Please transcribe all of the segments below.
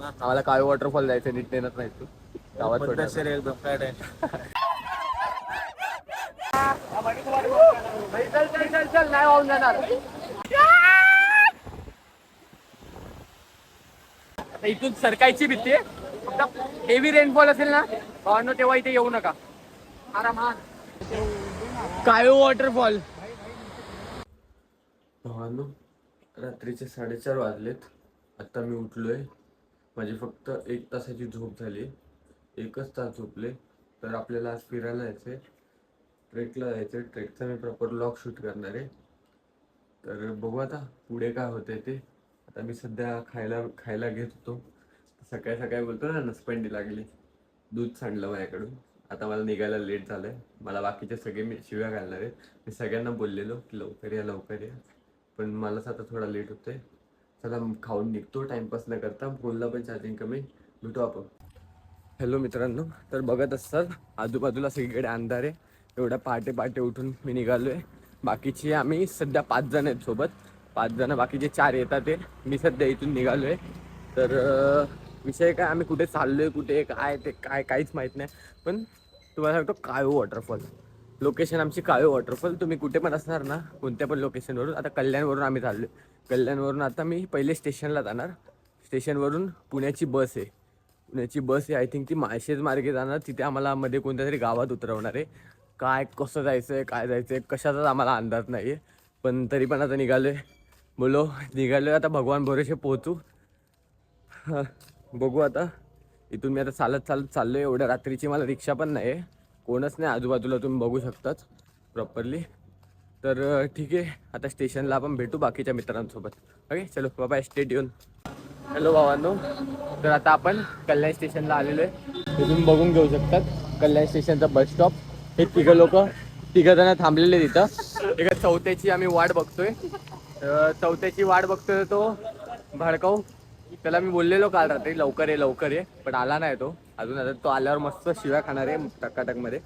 आम्हाला काळे वॉटरफॉल जायचं, नीट नेणार नाही तू गावात एकदम काय चल नाही वाहून जाणार. आता इथून सरकायची भीती आहे. फक्त हेवी रेनफॉल असेल ना भावांनो तेव्हा इथे येऊ नका. आरामात काळो वॉटरफॉल. भावांनो रात्रीचे 4:30 वाजलेत. आता मी उठलोय. माझी फक्त 1 तासाची झोप झाली. 1च तास झोपले. तर आपल्याला आज फिरायला जायचंय, ट्रेकला जायचंय. ट्रेकचा मी प्रॉपर व्लॉग शूट करणार आहे. तर बघू आता पुढे काय होतंय ते. आता मी सध्या खायला घेत होतो. सकाळी सकाळी बोलतो ना नसपंडी लागली, दूध सांडलं माझ्याकडून. आता मला निघायला लेट झालंय. मला बाकीचे सगळे मी शिव्या घालणार आहे. मी सगळ्यांना बोललेलो की लवकर या लवकर या, पण मलाच आता थोडा लेट होतोय. चला खाऊन निघतो, टाइमपास न करता. फोनला पण चार्जिंग कमी. भेटू आपण. हॅलो मित्रांनो, तर बघत असतात आजूबाजूला सगळीकडे अंधार आहे. एवढ्या पहाटे पहाटे उठून मी निघालोय. बाकीचे आम्ही सध्या 5 जण आहेत सोबत. 5 जण, बाकीचे 4 येतात ते. मी सध्या इथून निघालोय. तर विषय काय, आम्ही कुठे चाललोय, कुठे काय ते काहीच माहीत नाही. पण तुम्हाला सांगतो काळो वॉटरफॉल लोकेशन आमची. काळो वॉटरफॉल तुम्ही कुठे पण असणार ना, कोणत्या पण लोकेशनवरून. आता कल्याणवरून आम्ही चाललोय. कल्याणवरून आता मी पहिले स्टेशनला जाणार. स्टेशनवरून पुण्याची बस आहे. पुण्याची बस आहे आय थिंक ती माळशेज मार्गे जाणार. तिथे आम्हाला मध्ये कोणत्या तरी गावात उतरवणार आहे. काय कसं जायचं आहे, काय जायचं आहे, कशाचाच आम्हाला अंदाज नाही आहे. पण तरी पण आता निघालोय. बोलो निघालोय आता, भगवान भरोसे पोहोचू. बघू आता. इथून मी आता चालत चाललोय. एवढ्या रात्रीची मला रिक्षा पण नाही आहे, कोणच नाही आजूबाजूला, तुम्ही बघू शकतात प्रॉपरली. तर ठीक आहे, आता स्टेशनला आपण भेटू बाकीच्या मित्रांसोबत. ओके चलो बाय, स्टेट येऊन. हॅलो भावांनो, तर आता आपण कल्याण स्टेशनला आलेलो आहे. तुम्ही बघून घेऊ शकतात कल्याण स्टेशनचा बस स्टॉप. हे तिघं जण थांबलेले तिथं. एका चौथ्याची आम्ही वाट बघतोय. चौथ्याची वाट बघतोय तो भडकाऊ. त्याला मी बोललेलो काल रात्री लवकर ये, पण आला नाही तो अजून. आता तो आल्यावर मस्त शिव्या खाणार आहे टकाटकमध्ये.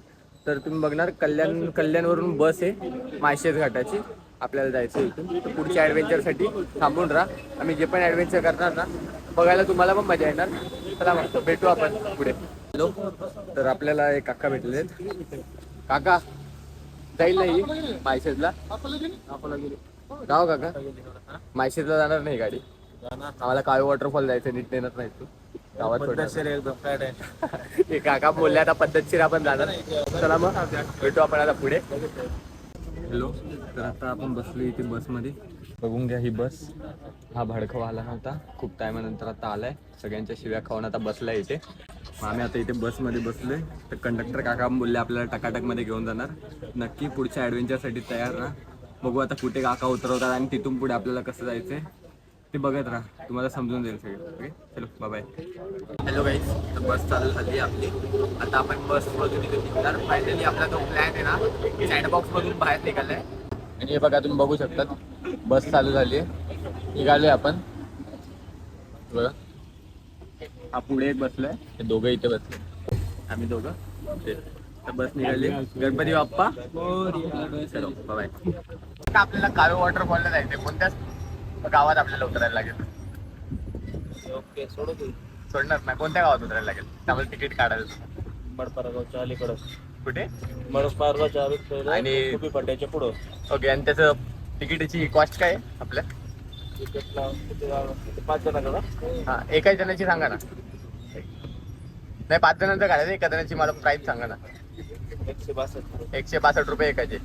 तर तुम्ही बघणार कल्याणवरून बस आहे माळशेज घाटाची. आपल्याला जायचं इथून. तर पुढच्या ॲडव्हेंचरसाठी थांबून राहा. आम्ही जे पण ॲडव्हेंचर करणार ना, बघायला तुम्हाला पण मजा येणार. चला मग भेटू आपण पुढे. हॅलो, तर आपल्याला एक काका भेटले आहेत. काका जाईल नाही माळशेजला? गाव काका माळशेजला जाणार नाही गाडी. आम्हाला काळो वॉटरफॉल जायचं, नीट नेणार नाही तू गावात. एकदम काय ते काका बोलले आता पद्धतशीर आपण जाणार. चला मग भेटू आपण आता पुढे. हॅलो, तर आता आपण बसलो इथे बसमध्ये. बघून घ्या ही बस. हा भडकवा आला नव्हता, खूप टायमानंतर आता आलाय. सगळ्यांच्या शिव्या खाऊन आता बसलाय इथे. मग आम्ही आता इथे बसमध्ये बसलोय. तर कंडक्टर काका बोलले आपल्याला टकाटकमध्ये घेऊन जाणार. नक्की पुढच्या ॲडव्हेंचरसाठी तयार राहा. बघू आता कुठे काका उतरवतात आणि तिथून पुढे आपल्याला कसं जायचंय ते बघत राहा. तुम्हाला समजून जाईल सगळं. ओके चलो बाय. हॅलो गाईज, तर बस चालू झाली आपली. आता आपण बसमधून इथे निघणार. फायनली आपला जो प्लॅन आहे ना, सँडबॉक्समधून बाहेर निघालाय. आणि हे बघा तुम्ही बघू शकतात, बस चालू झाली आहे. निघालोय आपण. बघा हा पुढे एक बसलाय, हे दोघं इथे बसले, आम्ही दोघं. तर बस निघाली. गणपती बाप्पा चलो बाय. आता आपल्याला काळो वॉटरफॉलला जायचंय. कोणत्याच गावात आपल्याला उतरायला लागेल. ओके सोडणार नाही. कोणत्या गावात उतरायला लागेल? त्यामुळे तिकीट काढायचं. मडपारगावच्या अलीकडं. कुठे? मडपारगावच्या अलीकडं आणि कुपी पड्ड्याच्या पुढं. ओके. आणि त्याचं तिकीटची कॉस्ट काय आहे आपल्या? तिकीटला किती 5 जणांना? हां, एका जणाची सांगा ना. नाही 5 जणांचं काढायचं, एका जणाची मला प्राईस सांगा ना. 162 रुपये एकाचे.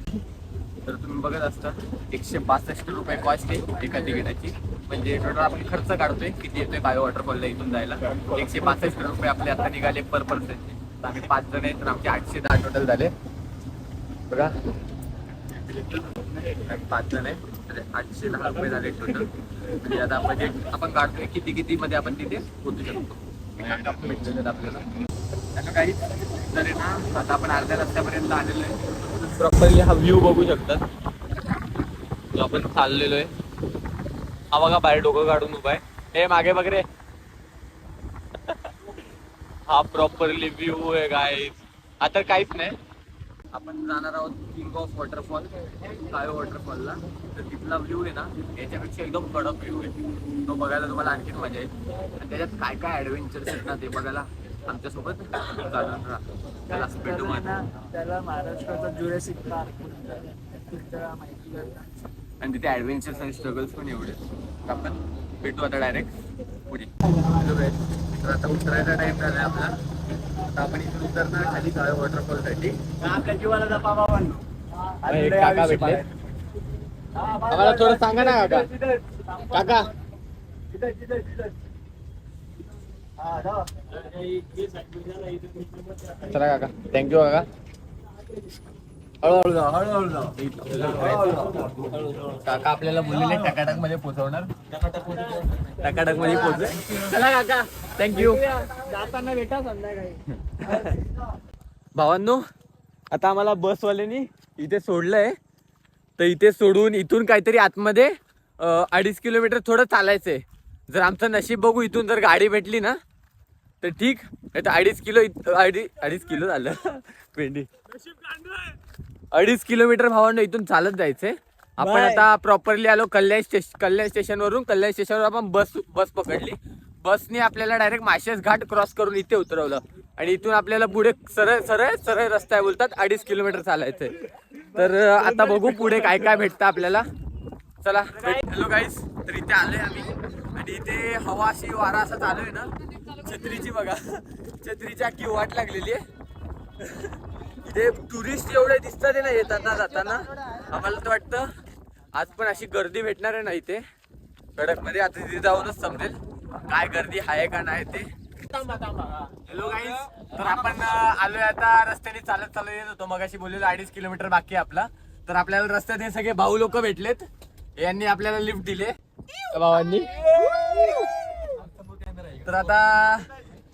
तर तुम्ही बघत असता 162 रुपये कॉस्ट आहे एका तिकिटाची. म्हणजे टोटल आपण खर्च काढतोय किती येतोय काळो वॉटरफॉलला इथून जायला. 162 रुपये आपले आता निघाले पर पर्सनचे. तर आम्ही 5 जण आहेत, तर आमचे 810 टोटल झाले. बघा 5 जण आहेत, तर 810 रुपये झाले टोटल. म्हणजे आता बजेट आपण काढतोय किती मध्ये आपण तिथे पोहोचू शकतो. आपल्याला त्यानं काही तरी ना. आता आपण अर्ध्या रस्त्यापर्यंत आलेलो आहे. प्रॉपरली हा व्ह्यू बघू शकतात जो आपण चाललेलो आहे. हा बघा बाहेर डोकं काढून उभा आहे. हे मागे बघ रे. हा प्रॉपरली व्ह्यू आहे गाईज. आता काहीच नाही, आपण जाणार आहोत किंग ऑफ वॉटरफॉल, कायो वॉटरफॉलला. तर तिथला व्ह्यू आहे ना याच्यापेक्षा एकदम कडक व्ह्यू आहे. तो बघायला तुम्हाला आणखीन मजा येईल. आणि त्याच्यात काय काय ॲडव्हेंचर्स आहेत ना ते बघायला आमच्यासोबत चालून राहा. त्याला भेटू मला. त्याला महाराष्ट्राचा जुरासिक पार्क माहिती करतात. आणि तिथे ॲडव्हेंचर्स आणि स्ट्रगल्स पण एवढे. तर आपण भेटू आता डायरेक्ट पुढे. तर आता उतरायचा टाइम झाला आपला. आता आपण इथून उतरणार खाली कायो वॉटरफॉलसाठी. आपल्या जीवाला जपा बाबांनो. काका भेटले. आम्हाला थोडं सांगा ना काका. काका चला काका, थँक्यू काका. हळूहळू जाऊ, हळूहळू जाऊ. काका आपल्याला बोललेले टकाटक मध्ये पोहोचवणार. टकाटक मध्ये पोहोच. चला काका, थँक्यू. जाताना भेटा संध्याकाळी. भावांनो, आता आम्हाला बसवाल्यानी इथे सोडलंय. तर इथे सोडून इथून काहीतरी आतमध्ये 2.5 किलोमीटर थोडं चालायचंय. जर आमचं नशीब बघू, इथून जर गाडी भेटली ना तर ठीक. नाही तर 2.5 किलो झालं भेंडी. 2.5 किलोमीटर भावांनो इथून चालत जायचंय. आपण आता प्रॉपरली आलो कल्याण स्टेशनवरून. कल्याण स्टेशनवर आपण बस पकडली. बसने आपल्याला डायरेक्ट माळशेज घाट क्रॉस करून इथे उतरवलं. आणि इथून आपल्याला पुढे सरळ रस्ता आहे, बोलतात 2.5 किलोमीटर चालायचंय. तर आता बघू पुढे काय काय भेटतं आपल्याला. चला. हॅलो गाईस, तर इथे आलोय आम्ही. आणि इथे हवा अशी वारा असा चालू आहे ना. छत्रीची बघा, छत्रीची अख्खी वाट लागलेली आहे. इथे टुरिस्ट एवढे दिसतात ना येताना जाताना. आम्हाला तर वाटतं आज पण अशी गर्दी भेटणार आहे ना इथे कडक मध्ये. आता तिथे जाऊनच समजेल काय गर्दी आहे का नाही ते. हॅलो गाईस, तर आपण आलोय आता. रस्त्याने चालत येत होतो. मगाशी बोललेलो 2.5 किलोमीटर बाकी आहे आपला. तर आपल्याला रस्त्यात हे सगळे भाऊ लोक भेटलेत. यांनी आपल्याला लिफ्ट दिले भावांनी. तर आता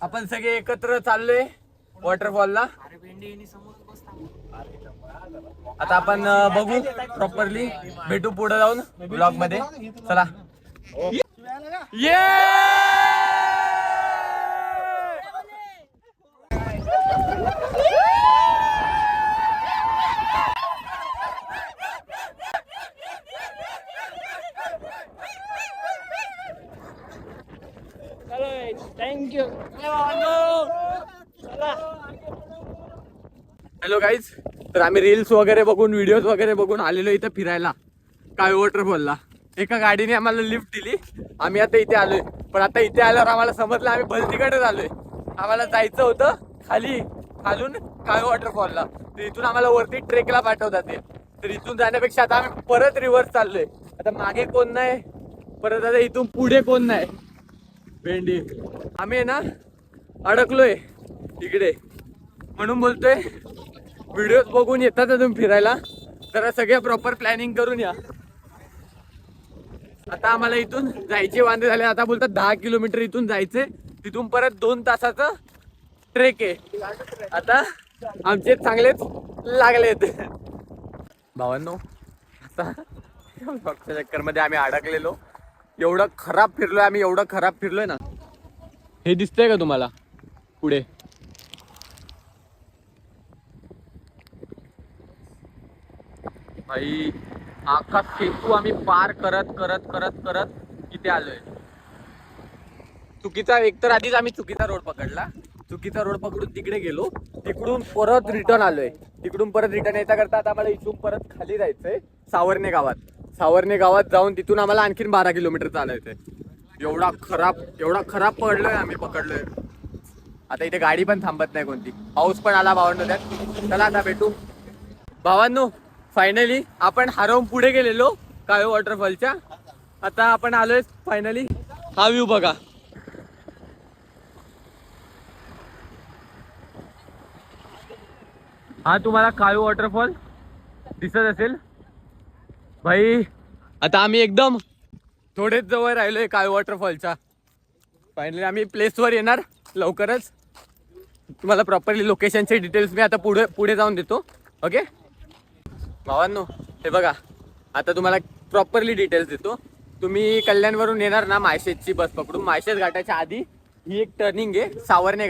आपण सगळे एकत्र चाललोय वॉटरफॉलला. आता आपण बघू प्रॉपरली. भेटू पुढे जाऊन ब्लॉग मध्ये. चला. थँक्यू. हॅलो गाईज, तर आम्ही रील्स वगैरे बघून व्हिडिओज वगैरे बघून आलेलो इथं फिरायला कायो वॉटरफॉलला. एका गाडीने आम्हाला लिफ्ट दिली. आम्ही आता इथे आलोय. पण आता इथे आल्यावर आम्हाला समजलं आम्ही भलतीकडे आलोय. आम्हाला जायचं होतं खालून कायो वॉटरफॉलला. तर इथून आम्हाला वरती ट्रेकला पाठवतात ते. तर इथून जाण्यापेक्षा आता आम्ही परत रिव्हर्स चाललोय. आता मागे कोण नाही, परत आता इथून पुढे कोण नाही. भेंडी आम्ही ना अडकलोय इकडे. म्हणून बोलतोय व्हिडिओ बघून येतात तुम्ही फिरायला, जरा सगळं प्रॉपर प्लॅनिंग करून या. आता आम्हाला इथून जायचे वांदे झाले. आता बोलतात 10 किलोमीटर इथून जायचे. तिथून परत 2 तासाचं ट्रेक आहे. आता आमचे चांगलेच लागलेत भावांनो. आता चक्कर मध्ये आम्ही अडकलेलो. एवढं खराब फिरलोय आम्ही, एवढं खराब फिरलोय ना. हे दिसतंय का तुम्हाला पुढे? भाई आखा सेतू आम्ही पार करत इथे आलोय. चुकीचा एकतर आधीच आम्ही चुकीचा रोड पकडला. चुकीचा रोड पकडून तिकडे गेलो. तिकडून परत रिटर्न आलोय. तिकडून परत रिटर्न येता करता आता आम्हाला इथून परत खाली जायचंय सावर्णे गावात. सावर्णे गावात जाऊन तिथून आम्हाला आणखीन 12 किलोमीटर चालायचंय. एवढा खराब पकडलोय. आता इथे गाडी पण थांबत नाही कोणती. पाऊस पण आला भावांनो त्यात. चला आता भेटू भावांनो. फायनली आपण हरवून पुढे गेलेलो कायो वॉटरफॉलच्या. आता आपण आलोय फायनली. हा व्ह्यू बघा. हा तुम्हाला कायो वॉटरफॉल दिसत असेल भाई. आता आम्ही एकदम थोडेच जवळ राहिलोय कायो वॉटरफॉलच्या. फायनली आम्ही प्लेसवर येणार लवकरच. तुम्हाला प्रॉपरली लोकेशनचे डिटेल्स मी आता पुढे जाऊन देतो. ओके भावांनो, हे बघा आता तुम्हाला प्रॉपरली डिटेल्स देतो. तुम्ही कल्याणवरून येणार ना माळशेजची बस पकडून. माळशेज घाटाच्या आधी ही एक टर्निंग आहे सावर्णे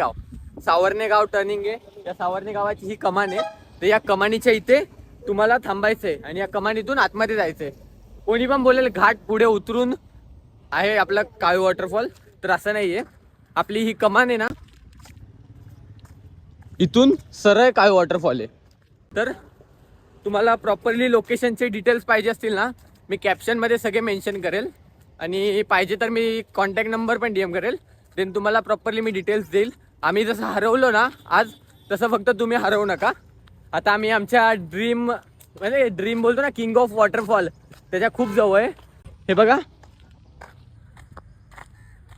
गाव टर्निंग आहे. या सावर्णे गावाची ही कमान आहे. तर या कमानीच्या इथे तुम्हाला थांबायचंय आणि या कमानीतून आतमध्ये जायचंय. कोणी पण बोलेल घाट पुढे उतरून आहे आपला काळू वॉटरफॉल, तर असं नाहीये. आपली ही कमान आहे ना, इथून सरळ काळू वॉटरफॉल आहे. तर तुम्हाला प्रॉपरली लोकेशनचे डिटेल्स पाहिजे असतील ना, मी कॅप्शनमध्ये सगळे मेन्शन करेल आणि पाहिजे तर मी कॉन्टॅक्ट नंबर पण DM करेल. देन तुम्हाला प्रॉपरली मी डिटेल्स देईल. आम्ही जसं हरवलो ना आज, तसं फक्त तुम्ही हरवू नका. आता आम्ही आमच्या ड्रीम बोलतो ना, किंग ऑफ वॉटरफॉल, त्याच्या खूप जवळ आहे. हे बघा,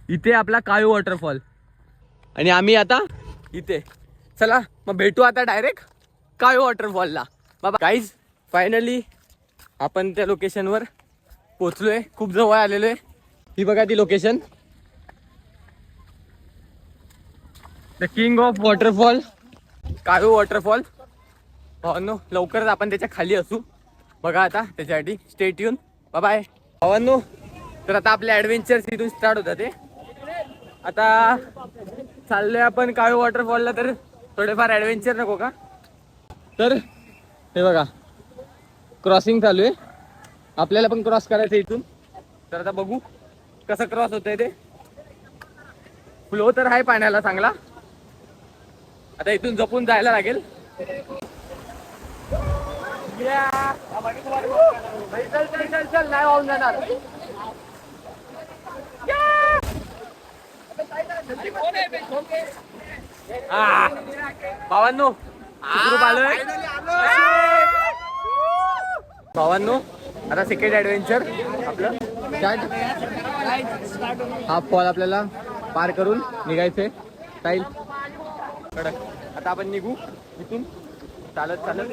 इथे आपला काळू वॉटरफॉल आणि आम्ही आता इथे. चला मग भेटू आता डायरेक्ट काळू वॉटरफॉलला. बाबा गाईज, फायनली आपण त्या लोकेशनवर पोचलोय, खूप जवळ आलेलो आहे. ही बघा ती location, the king of waterfall, Kalu waterfall. भावांनो, लवकरच आपण त्याच्या खाली असू. बघा आता त्याच्यासाठी स्टे ट्यून. बाय बाय भावांनो. तर आता आपले ॲडव्हेंचर्स इथून स्टार्ट होतात. ते आता चाललोय आपण काळू वॉटरफॉलला, तर थोडेफार ॲडव्हेंचर नको का? तर हे बघा, क्रॉसिंग चालू आहे, आपल्याला पण क्रॉस करायचं इथून. तर आता बघू कसं क्रॉस होतंय ते. फ्लो तर आहे पाण्याला चांगला, आता इथून जपून जायला लागेल. चल नाही वाहून जाणार. भावांनो, भावांनो, आता सेकंड ॲडव्हेंचर आपलं स्टार्ट. हा फॉल आपल्याला पार करून निघायचंय. स्टाईल कडक. आता आपण निघू इथून चालत चालत.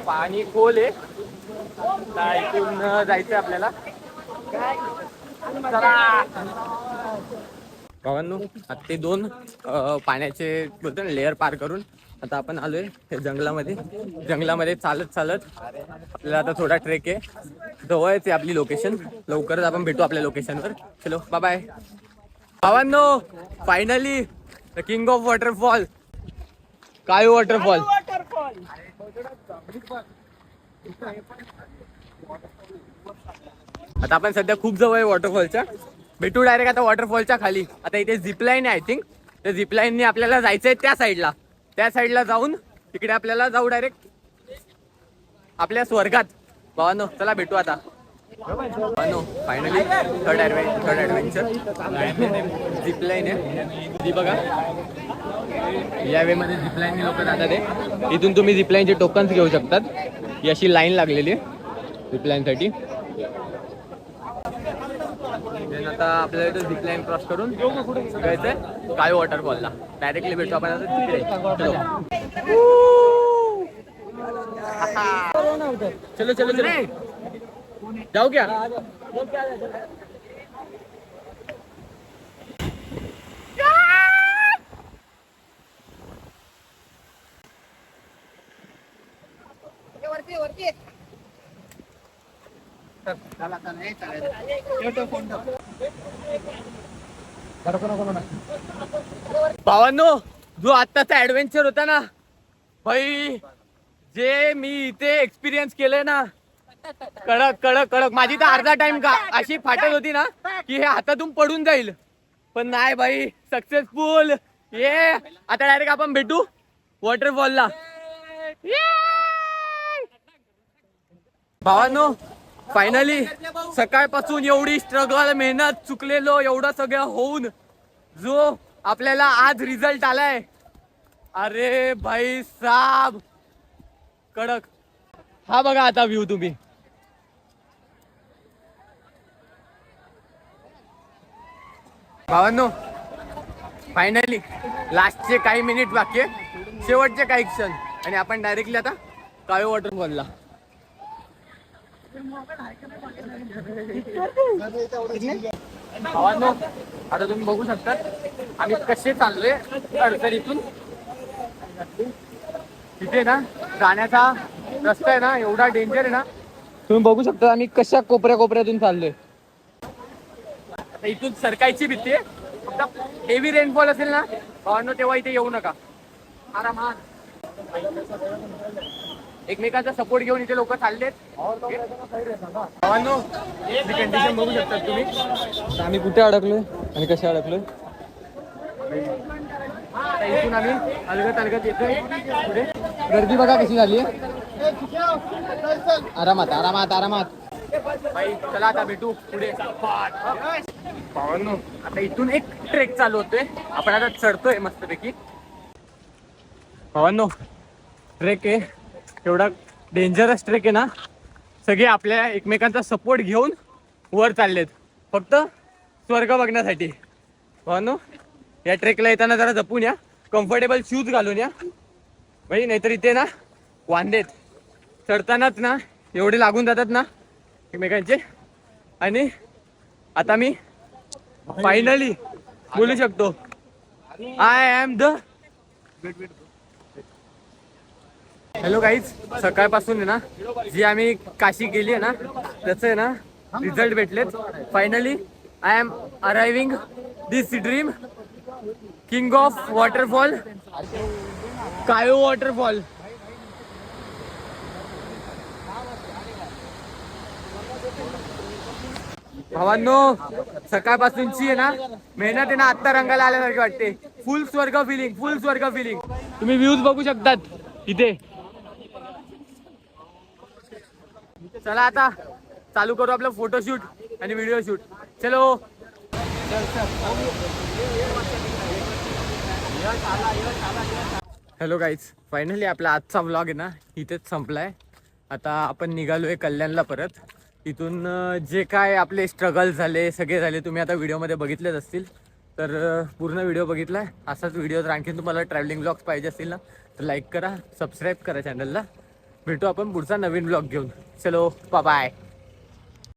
पाणी खोल आहे, इथून जायचंय आपल्याला. भावांनो, आता ते 2 पाण्याचे बोलतो ना लेअर पार करून आता आपण आलोय हे जंगलामध्ये. जंगलामध्ये चालत चालत आपल्याला आता थोडा ट्रेक आहे. जवळच आहे आपली लोकेशन. लवकरच आपण भेटू आपल्या लोकेशनवर. चलो बाय बाय भावांनो. Finally the king of waterfall, Kalu waterfall. आता आपण सध्या खूप जवळ आहे वॉटरफॉलच्या. भेटू डायरेक्ट आता वॉटरफॉलच्या खाली. आता इथे झिपलाईन आहे आय थिंक. त्या झिपलाईनने आपल्याला जायचंय त्या साईडला. त्या साईडला जाऊन तिकडे आपल्याला जाऊ डायरेक्ट आपल्या स्वर्गात. भावांनो चला भेटू आता. भावांनो, फायनली थर्ड ॲडव्हेंचर झिपलाईन आहे. ती बघा, या वेमध्ये झिपलाईनने लोक जातात आहे. इथून तुम्ही झिपलाईनचे टोकन्स घेऊ शकतात. ही अशी लाईन लागलेली आहे झिपलाईनसाठी. आता आपल्याला इथं झिपलाईन क्रॉस करून जायचंय काळू वॉटरफॉलला. डायरेक्टली भेटू आपण आता तिकडे. चलो चलो चलो जाऊ क्या? भावांनो, जो आत्ताचा ऍडव्हेंचर होता ना भाई, जे मी इथे एक्सपिरियन्स केलंय ना, कडक कडक कडक. माझी तर अर्धा टाइम का अशी फाटत होती ना की हे हातातून पडून जाईल, पण नाही भाई, सक्सेसफुल. ये आता डायरेक्ट आपण भेटू वॉटरफॉलला. भावांनो, फायनली सकाळपासून एवढी स्ट्रगल, मेहनत, चुकलेलो, एवढं सगळं होऊन जो आपल्याला आज रिझल्ट आलाय, अरे भाई साब कडक. हा बघा आता व्ह्यू तुम्ही. भावांनो, फायनली लास्टचे काही मिनिट बाकी आहे, शेवटचे काही क्षण, आणि आपण डायरेक्टली आता काळू वॉटरफॉलला. भावांनो, आता तुम्ही बघू शकता आम्ही कसे चाललोय अडचणीतून. तिथे ना जाण्याचा रस्ता आहे ना, एवढा डेंजर आहे ना, तुम्ही बघू शकता आम्ही कशा कोपऱ्या कोपऱ्यातून चाललोय. इथून सरकायची भीती आहे. फक्त हेवी रेनफॉल असेल ना भावांनो, तेव्हा इथे येऊ नका. आरामात. एकमेकांचा सपोर्ट घेऊन इथे लोक चाललेत. भावांनो, ही कंडिशन बघू शकतात तुम्ही. आता आम्ही कुठे अडकलोय आणि कसे अडकलोय. आता इथून आम्ही अलगत येतोय पुढे. गर्दी बघा कशी झाली आहे. आरामात आरामात आरामात. बाई चला आता भेटू पुढे. भावांनो, आता इथून एक ट्रेक चालू होतोय. आपण आता चढतोय मस्तपैकी. भावांनो, ट्रेक आहे एवढा डेंजरस ट्रेक आहे ना. सगळे आपल्या एकमेकांचा सपोर्ट घेऊन वर चाललेत फक्त स्वर्ग बघण्यासाठी. भावांनो, या ट्रेकला येताना जरा जपून या. कम्फर्टेबल शूज घालून या भाई, नाहीतर इथे ना वांदेत चढतानाच ना एवढे लागून जातात ना एकमेकांचे. आणि आता मी फायनली बोलू शकतो, I am the. Hello guys, सकाळपासून आहे ना जी आम्ही काशी केली आहे ना त्याचं आहे ना रिझल्ट भेटलेत. Finally I am arriving this dream, king of waterfall, Kalu waterfall. भावांनो, सकाळपासूनची आहे ना मेहनत आहे ना आत्ता रंगाला आल्यासारखी वाटते. फुल स्वर्ग फिलिंग, फुल स्वर्ग फिलिंग. तुम्ही व्ह्यूज बघू शकतात इथे. चला आता चालू करू आपलं फोटोशूट आणि व्हिडिओ शूट. चलो. हॅलो गाईज, फायनली आपला आजचा व्लॉग आहे ना इथेच संपलाय. आता आपण निघालोय कल्याणला परत. इथून जे काय आपले स्ट्रगल झाले सगळे झाले तुम्ही आता व्हिडिओमध्ये बघितलेच असतील. तर पूर्ण व्हिडिओ बघितलाय. असाच व्हिडिओ जर आणखीन तुम्हाला ट्रॅव्हलिंग ब्लॉग्स पाहिजे असतील ना तर लाईक करा, सबस्क्राईब करा चॅनलला. भेटू आपण पुढचा नवीन ब्लॉग घेऊन. चलो बाय बाय.